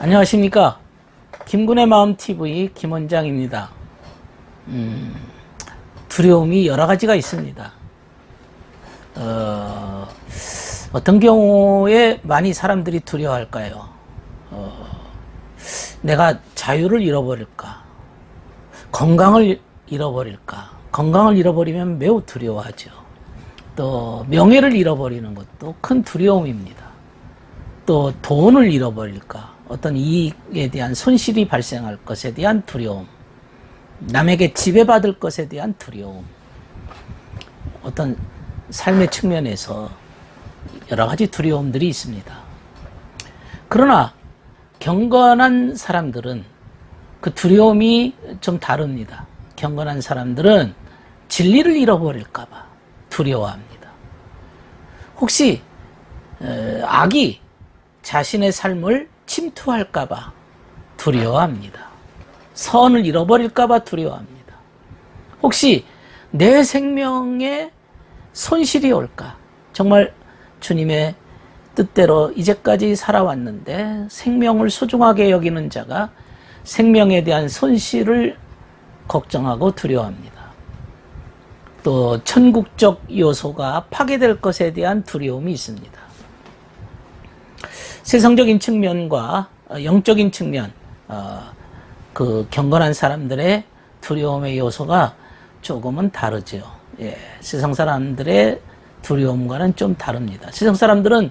안녕하십니까. 김군의 마음TV 김원장입니다. 두려움이 여러 가지가 있습니다. 어떤 경우에 많이 사람들이 두려워할까요? 내가 자유를 잃어버릴까? 건강을 잃어버릴까? 건강을 잃어버리면 매우 두려워하죠. 또 명예를 잃어버리는 것도 큰 두려움입니다. 또 돈을 잃어버릴까? 어떤 이익에 대한 손실이 발생할 것에 대한 두려움, 남에게 지배받을 것에 대한 두려움, 어떤 삶의 측면에서 여러 가지 두려움들이 있습니다. 그러나 경건한 사람들은 그 두려움이 좀 다릅니다. 경건한 사람들은 진리를 잃어버릴까 봐 두려워합니다. 혹시 악이 자신의 삶을 침투할까 봐 두려워합니다. 선을 잃어버릴까 봐 두려워합니다. 혹시 내 생명에 손실이 올까? 정말 주님의 뜻대로 이제까지 살아왔는데 생명을 소중하게 여기는 자가 생명에 대한 손실을 걱정하고 두려워합니다. 또 천국적 요소가 파괴될 것에 대한 두려움이 있습니다. 세상적인 측면과 영적인 측면, 그 경건한 사람들의 두려움의 요소가 조금은 다르죠. 예, 세상 사람들의 두려움과는 좀 다릅니다. 세상 사람들은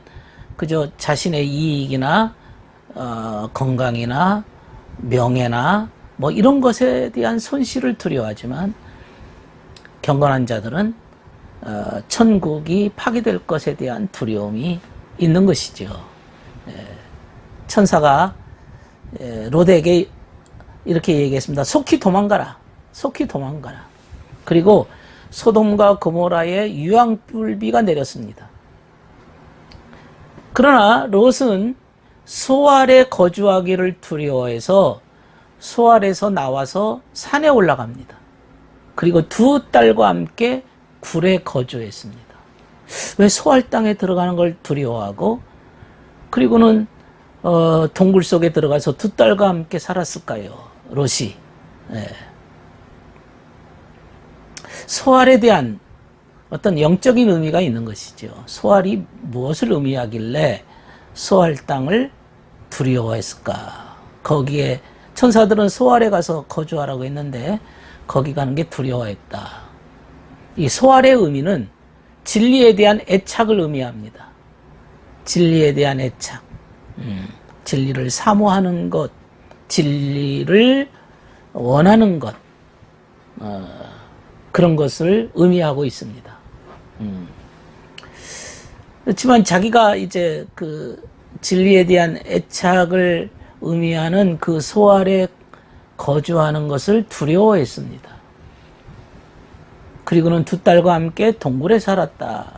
그저 자신의 이익이나 건강이나 명예나 뭐 이런 것에 대한 손실을 두려워하지만 경건한 자들은 천국이 파괴될 것에 대한 두려움이 있는 것이죠. 천사가 롯에게 이렇게 얘기했습니다. 속히 도망가라. 속히 도망가라. 그리고 소돔과 고모라에 유황불비가 내렸습니다. 그러나 롯은 소알에 거주하기를 두려워해서 소알에서 나와서 산에 올라갑니다. 그리고 두 딸과 함께 굴에 거주했습니다. 왜 소알 땅에 들어가는 걸 두려워하고 그리고는 동굴 속에 들어가서 두 딸과 함께 살았을까요? 롯이. 예. 소알에 대한 어떤 영적인 의미가 있는 것이죠. 소알이 무엇을 의미하길래 소알 땅을 두려워했을까? 거기에 천사들은 소알에 가서 거주하라고 했는데 거기 가는 게 두려워했다. 이 소알의 의미는 진리에 대한 애착을 의미합니다. 진리에 대한 애착, 진리를 사모하는 것, 진리를 원하는 것, 그런 것을 의미하고 있습니다. 그렇지만 자기가 이제 그 진리에 대한 애착을 의미하는 그 소알에 거주하는 것을 두려워했습니다. 그리고는 두 딸과 함께 동굴에 살았다.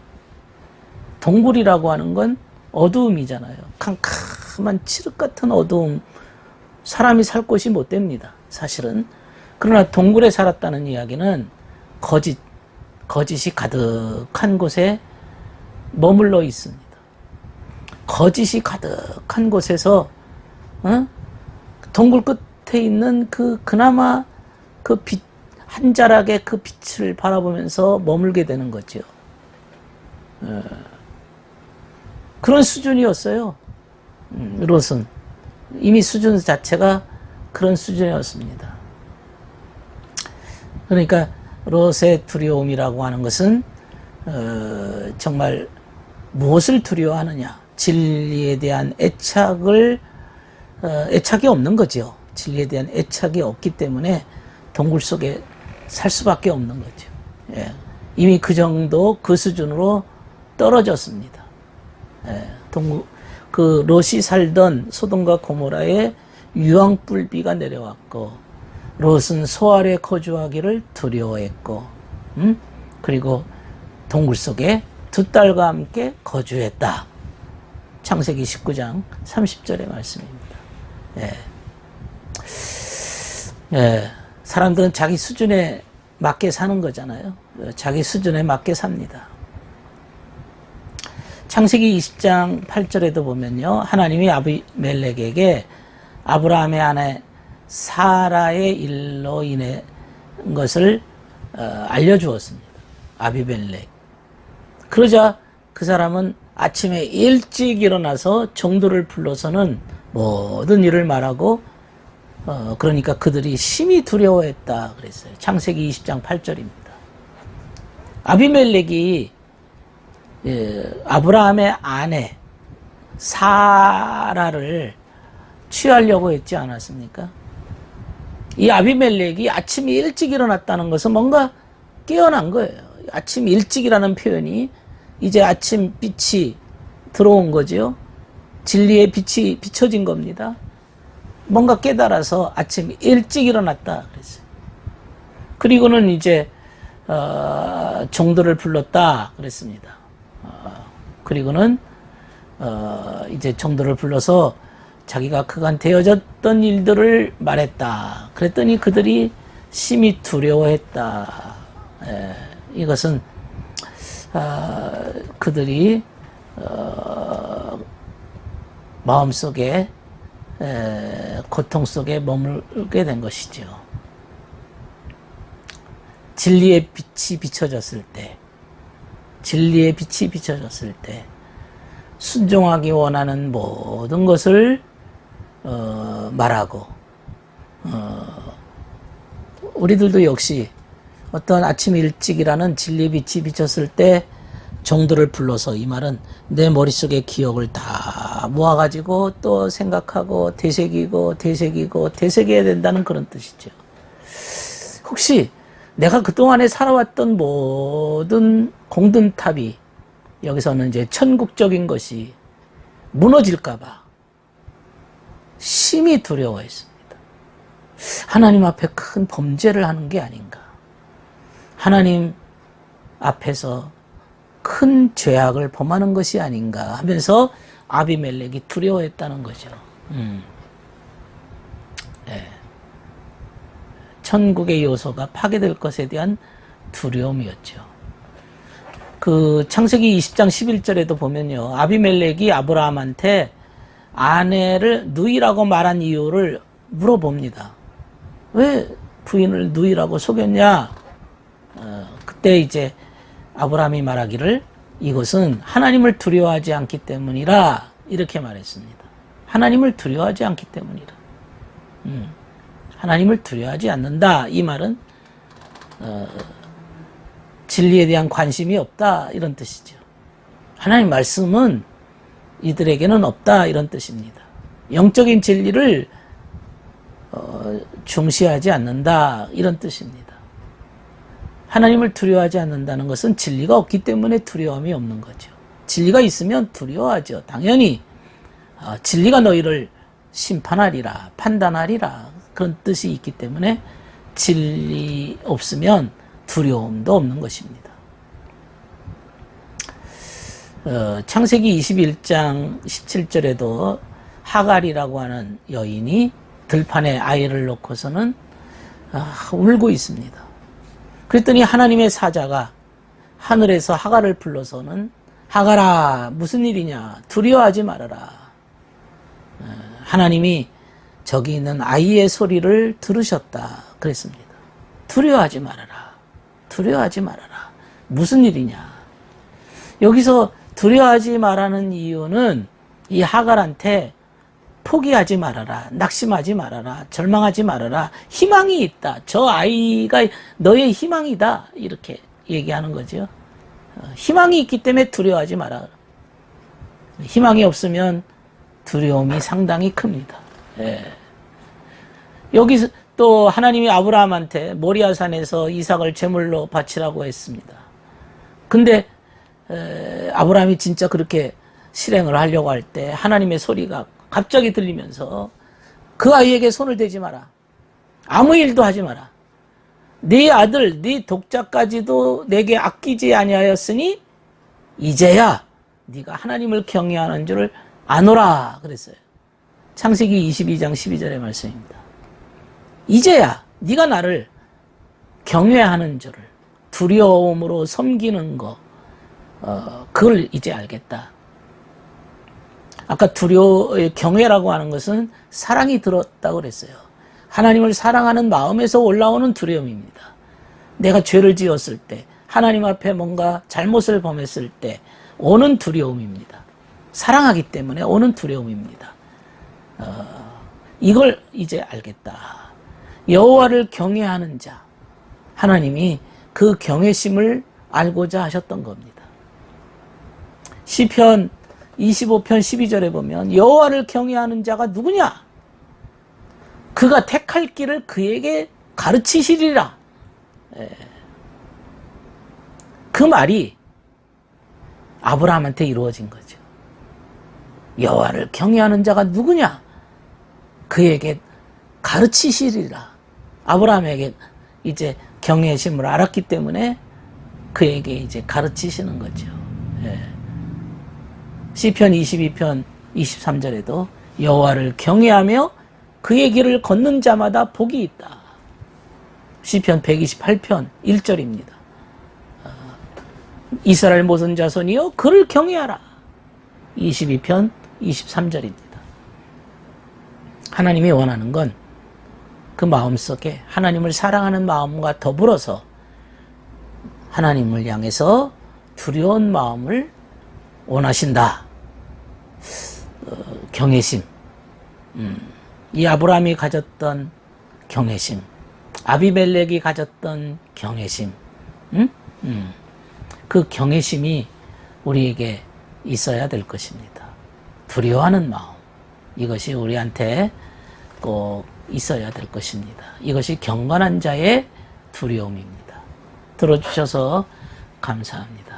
동굴이라고 하는 건 어두움이잖아요. 캄캄한 칠흑 같은 어두움. 사람이 살 곳이 못 됩니다. 사실은. 그러나 동굴에 살았다는 이야기는 거짓이 가득한 곳에 머물러 있습니다. 거짓이 가득한 곳에서 동굴 끝에 있는 그나마 그 빛, 한 자락의 그 빛을 바라보면서 머물게 되는 거죠. 그런 수준이었어요. 롯은 이미 수준 자체가 그런 수준이었습니다. 그러니까 롯의 두려움이라고 하는 것은 정말 무엇을 두려워하느냐? 진리에 대한 애착이 없는 거죠. 진리에 대한 애착이 없기 때문에 동굴 속에 살 수밖에 없는 거죠. 예. 이미 그 정도 그 수준으로 떨어졌습니다. 예. 그 롯이 살던 소돔과 고모라에 유황불비가 내려왔고 롯은 소알에 거주하기를 두려워했고 그리고 동굴 속에 두 딸과 함께 거주했다. 창세기 19장 30절의 말씀입니다. 예. 예. 사람들은 자기 수준에 맞게 사는 거잖아요. 자기 수준에 맞게 삽니다. 창세기 20장 8절에도 보면요. 하나님이 아비멜렉에게 아브라함의 아내 사라의 일로 인해 것을 알려주었습니다. 아비멜렉. 그러자 그 사람은 아침에 일찍 일어나서 종들을 불러서는 모든 일을 말하고 그러니까 그들이 심히 두려워했다 그랬어요. 창세기 20장 8절입니다. 아비멜렉이 아브라함의 아내 사라를 취하려고 했지 않았습니까? 이 아비멜렉이 아침 일찍 일어났다는 것은 뭔가 깨어난 거예요. 아침 일찍이라는 표현이 이제 아침 빛이 들어온 거죠. 진리의 빛이 비춰진 겁니다. 뭔가 깨달아서 아침 일찍 일어났다 그랬어요. 그리고는 이제 종들을 불렀다 그랬습니다. 그리고는 이제 종들을 불러서 자기가 그간 되어졌던 일들을 말했다. 그랬더니 그들이 심히 두려워했다. 이것은 그들이 마음속에 고통 속에 머물게 된 것이죠. 진리의 빛이 비춰졌을 때, 진리의 빛이 비춰졌을 때 순종하기 원하는 모든 것을 말하고 우리들도 역시 어떤 아침 일찍이라는 진리의 빛이 비쳤을 때 종들을 불러서, 이 말은 내 머릿속에 기억을 다 모아가지고 또 생각하고 되새기고 되새겨야 된다는 그런 뜻이죠. 혹시 내가 그동안에 살아왔던 모든 공든탑이, 여기서는 이제 천국적인 것이 무너질까봐 심히 두려워했습니다. 하나님 앞에 큰 범죄를 하는 게 아닌가, 하나님 앞에서 큰 죄악을 범하는 것이 아닌가 하면서 아비멜렉이 두려워했다는 거죠. 네. 천국의 요소가 파괴될 것에 대한 두려움이었죠. 그 창세기 20장 11절에도 보면요, 아비멜렉이 아브라함한테 아내를 누이라고 말한 이유를 물어봅니다. 왜 부인을 누이라고 속였냐? 그때 이제 아브라함이 말하기를 이것은 하나님을 두려워하지 않기 때문이라, 이렇게 말했습니다. 하나님을 두려워하지 않기 때문이라. 하나님을 두려워하지 않는다. 이 말은 진리에 대한 관심이 없다, 이런 뜻이죠. 하나님 말씀은 이들에게는 없다, 이런 뜻입니다. 영적인 진리를 중시하지 않는다, 이런 뜻입니다. 하나님을 두려워하지 않는다는 것은 진리가 없기 때문에 두려움이 없는 거죠. 진리가 있으면 두려워하죠. 당연히 진리가 너희를 심판하리라, 판단하리라, 그런 뜻이 있기 때문에 진리 없으면 두려움도 없는 것입니다. 창세기 21장 17절에도 하갈이라고 하는 여인이 들판에 아이를 놓고서는 울고 있습니다. 그랬더니 하나님의 사자가 하늘에서 하갈을 불러서는 하갈아, 무슨 일이냐, 두려워하지 말아라. 하나님이 저기 있는 아이의 소리를 들으셨다 그랬습니다. 두려워하지 말아라, 두려워하지 말아라. 무슨 일이냐. 여기서 두려워하지 말라는 이유는 이 하갈한테 포기하지 말아라, 낙심하지 말아라, 절망하지 말아라, 희망이 있다, 저 아이가 너의 희망이다, 이렇게 얘기하는 거죠. 희망이 있기 때문에 두려워하지 마라. 희망이 없으면 두려움이 상당히 큽니다. 예. 여기서 또 하나님이 아브라함한테 모리아산에서 이삭을 제물로 바치라고 했습니다. 근데 아브라함이 진짜 그렇게 실행을 하려고 할 때 하나님의 소리가 갑자기 들리면서 그 아이에게 손을 대지 마라, 아무 일도 하지 마라, 네 아들 네 독자까지도 내게 아끼지 아니하였으니 이제야 네가 하나님을 경외하는 줄을 아노라 그랬어요. 창세기 22장 12절의 말씀입니다. 이제야 네가 나를 경외하는 줄을, 두려움으로 섬기는 거, 그걸 이제 알겠다. 아까 경외라고 하는 것은 사랑이 들었다고 그랬어요. 하나님을 사랑하는 마음에서 올라오는 두려움입니다. 내가 죄를 지었을 때, 하나님 앞에 뭔가 잘못을 범했을 때 오는 두려움입니다. 사랑하기 때문에 오는 두려움입니다. 이걸 이제 알겠다. 여호와를 경외하는 자, 하나님이 그 경외심을 알고자 하셨던 겁니다. 시편 25편 12절에 보면 여호와를 경외하는 자가 누구냐? 그가 택할 길을 그에게 가르치시리라. 그 말이 아브라함한테 이루어진 거죠. 여호와를 경외하는 자가 누구냐? 그에게 가르치시리라. 아브라함에게 이제 경외심을 알았기 때문에 그에게 이제 가르치시는 거죠. 시편 22편 23절에도 여호와를 경외하며 그의 길을 걷는 자마다 복이 있다. 시편 128편 1절입니다. 이스라엘 모든 자손이여 그를 경외하라. 22편 23절입니다. 하나님이 원하는 건 그 마음속에 하나님을 사랑하는 마음과 더불어서 하나님을 향해서 두려운 마음을 원하신다. 경외심. 이 아브라함이 가졌던 경외심, 아비멜렉이 가졌던 경외심, 그 경외심이 우리에게 있어야 될 것입니다. 두려워하는 마음, 이것이 우리한테 꼭 있어야 될 것입니다. 이것이 경건한 자의 두려움입니다. 들어주셔서 감사합니다.